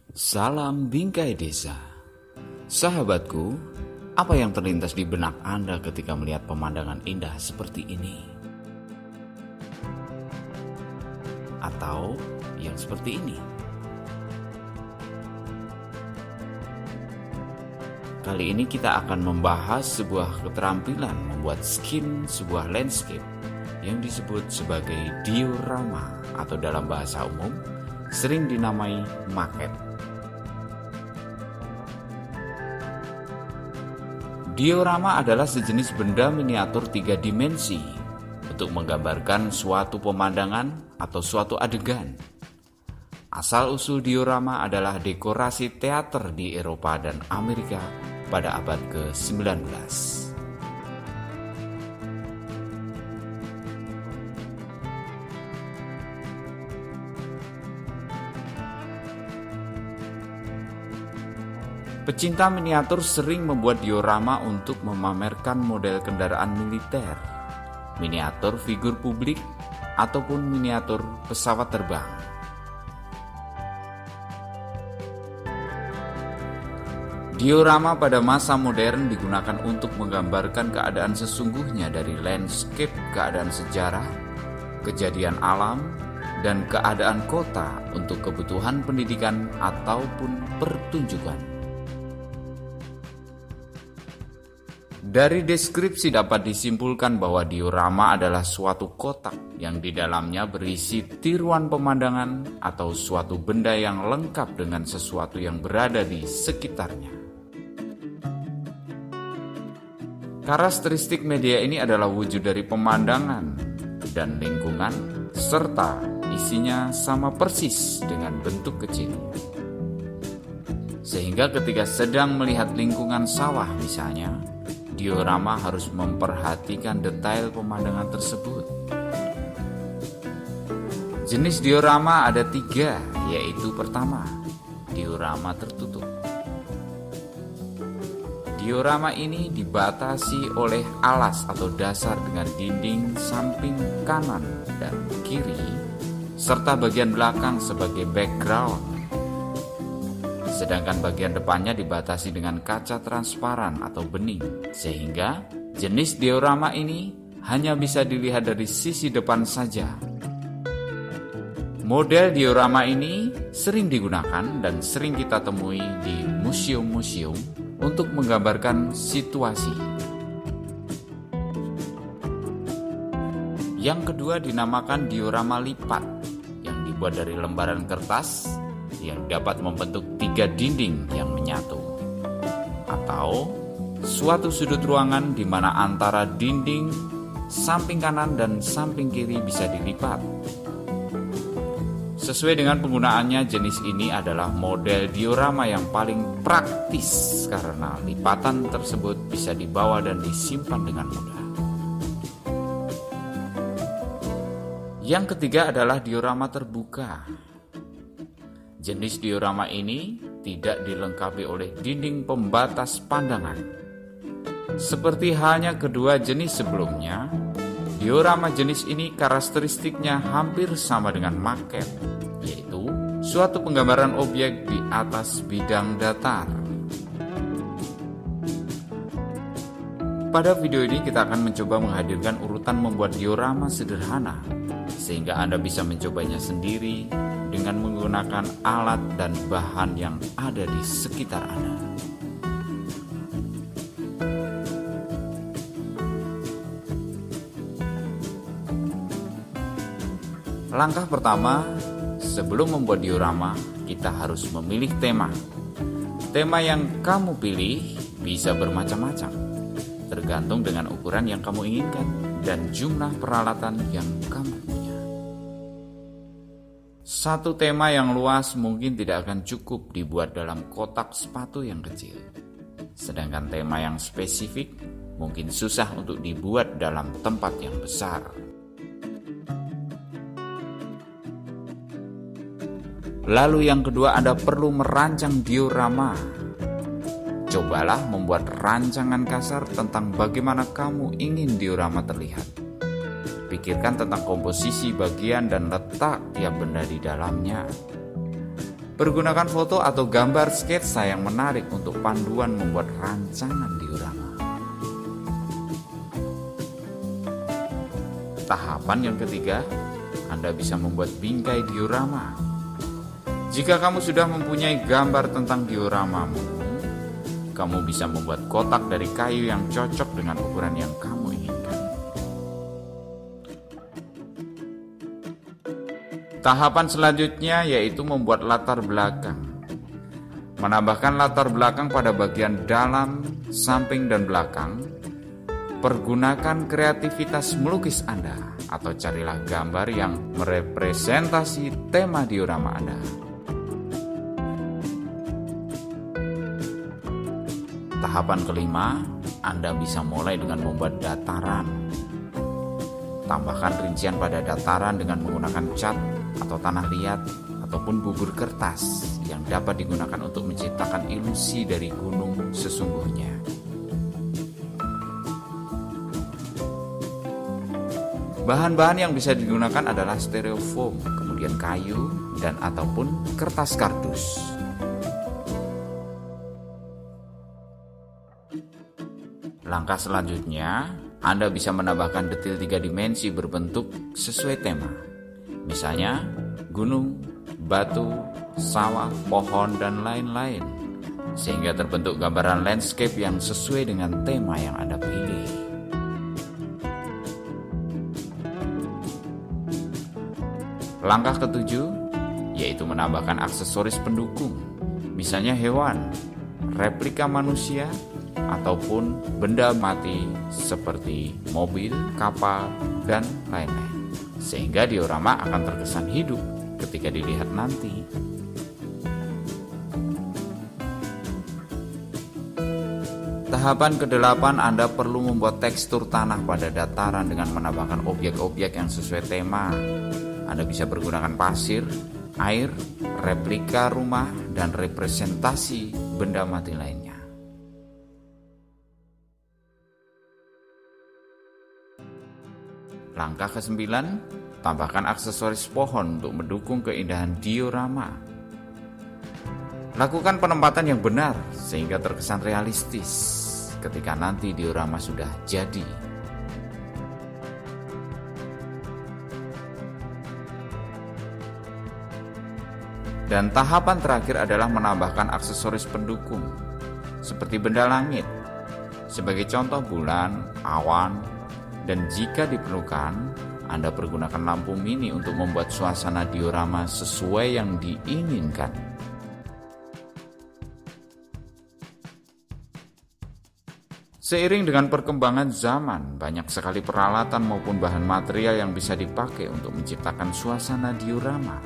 Salam bingkai desa. Sahabatku, apa yang terlintas di benak Anda ketika melihat pemandangan indah seperti ini? Atau yang seperti ini? Kali ini kita akan membahas sebuah keterampilan membuat skin sebuah landscape yang disebut sebagai diorama atau dalam bahasa umum sering dinamai maket. Diorama adalah sejenis benda miniatur 3 dimensi untuk menggambarkan suatu pemandangan atau suatu adegan. Asal-usul diorama adalah dekorasi teater di Eropa dan Amerika pada abad ke-19. Pecinta miniatur sering membuat diorama untuk memamerkan model kendaraan militer, miniatur figur publik, ataupun miniatur pesawat terbang. Diorama pada masa modern digunakan untuk menggambarkan keadaan sesungguhnya dari landscape, keadaan sejarah, kejadian alam, dan keadaan kota untuk kebutuhan pendidikan ataupun pertunjukan. Dari deskripsi dapat disimpulkan bahwa diorama adalah suatu kotak yang di dalamnya berisi tiruan pemandangan atau suatu benda yang lengkap dengan sesuatu yang berada di sekitarnya. Karakteristik media ini adalah wujud dari pemandangan dan lingkungan, serta isinya sama persis dengan bentuk kecil. Sehingga ketika sedang melihat lingkungan sawah misalnya, diorama harus memperhatikan detail pemandangan tersebut. Jenis diorama ada 3, yaitu pertama, diorama tertutup. Diorama ini dibatasi oleh alas atau dasar dengan dinding samping kanan dan kiri, serta bagian belakang sebagai background. Sedangkan bagian depannya dibatasi dengan kaca transparan atau bening, sehingga jenis diorama ini hanya bisa dilihat dari sisi depan saja. Model diorama ini sering digunakan dan sering kita temui di museum-museum untuk menggambarkan situasi. Yang kedua dinamakan diorama lipat, yang dibuat dari lembaran kertas yang dapat membentuk 3 dinding yang menyatu, atau suatu sudut ruangan di mana antara dinding samping kanan dan samping kiri bisa dilipat. Sesuai dengan penggunaannya, jenis ini adalah model diorama yang paling praktis karena lipatan tersebut bisa dibawa dan disimpan dengan mudah. Yang ketiga adalah diorama terbuka. Jenis diorama ini tidak dilengkapi oleh dinding pembatas pandangan. Seperti halnya kedua jenis sebelumnya, diorama jenis ini karakteristiknya hampir sama dengan maket, yaitu suatu penggambaran objek di atas bidang datar. Pada video ini kita akan mencoba menghadirkan urutan membuat diorama sederhana, sehingga Anda bisa mencobanya sendiri dengan menggunakan alat dan bahan yang ada di sekitar Anda. Langkah pertama, sebelum membuat diorama, kita harus memilih tema. Tema yang kamu pilih bisa bermacam-macam, tergantung dengan ukuran yang kamu inginkan dan jumlah peralatan yang kamu punya. Satu tema yang luas mungkin tidak akan cukup dibuat dalam kotak sepatu yang kecil. Sedangkan tema yang spesifik mungkin susah untuk dibuat dalam tempat yang besar. Lalu yang kedua, Anda perlu merancang diorama. Cobalah membuat rancangan kasar tentang bagaimana kamu ingin diorama terlihat. Pikirkan tentang komposisi bagian dan letak tiap benda di dalamnya. Pergunakan foto atau gambar sketsa yang menarik untuk panduan membuat rancangan diorama. Tahapan yang ketiga, Anda bisa membuat bingkai diorama. Jika kamu sudah mempunyai gambar tentang dioramamu, kamu bisa membuat kotak dari kayu yang cocok dengan ukuran yang kamu inginkan. Tahapan selanjutnya yaitu membuat latar belakang. Menambahkan latar belakang pada bagian dalam, samping, dan belakang. Pergunakan kreativitas melukis Anda atau carilah gambar yang merepresentasi tema diorama Anda. Tahapan kelima, Anda bisa mulai dengan membuat dataran. Tambahkan rincian pada dataran dengan menggunakan cat atau tanah liat ataupun bubur kertas yang dapat digunakan untuk menciptakan ilusi dari gunung sesungguhnya. Bahan-bahan yang bisa digunakan adalah styrofoam, kemudian kayu, dan ataupun kertas kardus. Langkah selanjutnya, Anda bisa menambahkan detail 3 dimensi berbentuk sesuai tema. Misalnya, gunung, batu, sawah, pohon, dan lain-lain. Sehingga terbentuk gambaran landscape yang sesuai dengan tema yang Anda pilih. Langkah ketujuh, yaitu menambahkan aksesoris pendukung. Misalnya hewan, replika manusia, ataupun benda mati seperti mobil, kapal, dan lain-lain. Sehingga diorama akan terkesan hidup ketika dilihat nanti. Tahapan ke-8, Anda perlu membuat tekstur tanah pada dataran dengan menambahkan objek-objek yang sesuai tema. Anda bisa menggunakan pasir, air, replika rumah, dan representasi benda mati lainnya. Langkah ke-9, tambahkan aksesoris pohon untuk mendukung keindahan diorama. Lakukan penempatan yang benar sehingga terkesan realistis ketika nanti diorama sudah jadi. Dan tahapan terakhir adalah menambahkan aksesoris pendukung seperti benda langit, sebagai contoh bulan, awan, dan jika diperlukan, Anda pergunakan lampu mini untuk membuat suasana diorama sesuai yang diinginkan. Seiring dengan perkembangan zaman, banyak sekali peralatan maupun bahan material yang bisa dipakai untuk menciptakan suasana diorama,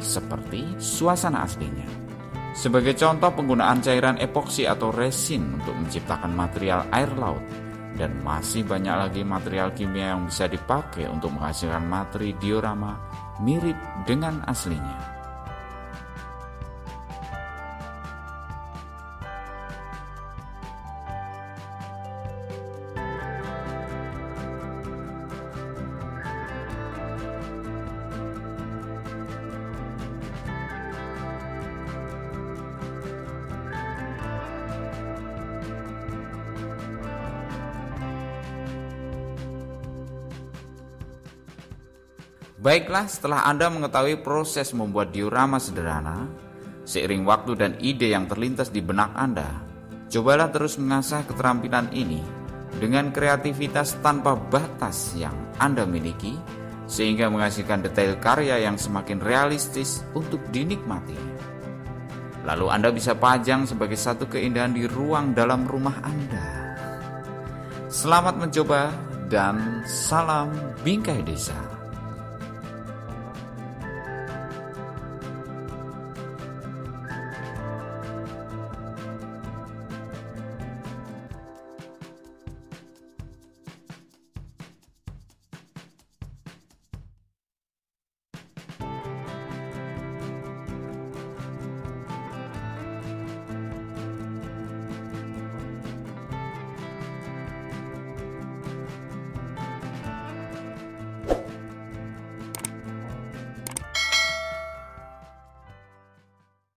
seperti suasana aslinya. Sebagai contoh, penggunaan cairan epoksi atau resin untuk menciptakan material air laut, dan masih banyak lagi material kimia yang bisa dipakai untuk menghasilkan materi diorama mirip dengan aslinya. Baiklah, setelah Anda mengetahui proses membuat diorama sederhana, seiring waktu dan ide yang terlintas di benak Anda, cobalah terus mengasah keterampilan ini dengan kreativitas tanpa batas yang Anda miliki, sehingga menghasilkan detail karya yang semakin realistis untuk dinikmati. Lalu Anda bisa pajang sebagai satu keindahan di ruang dalam rumah Anda. Selamat mencoba dan salam bingkai desa.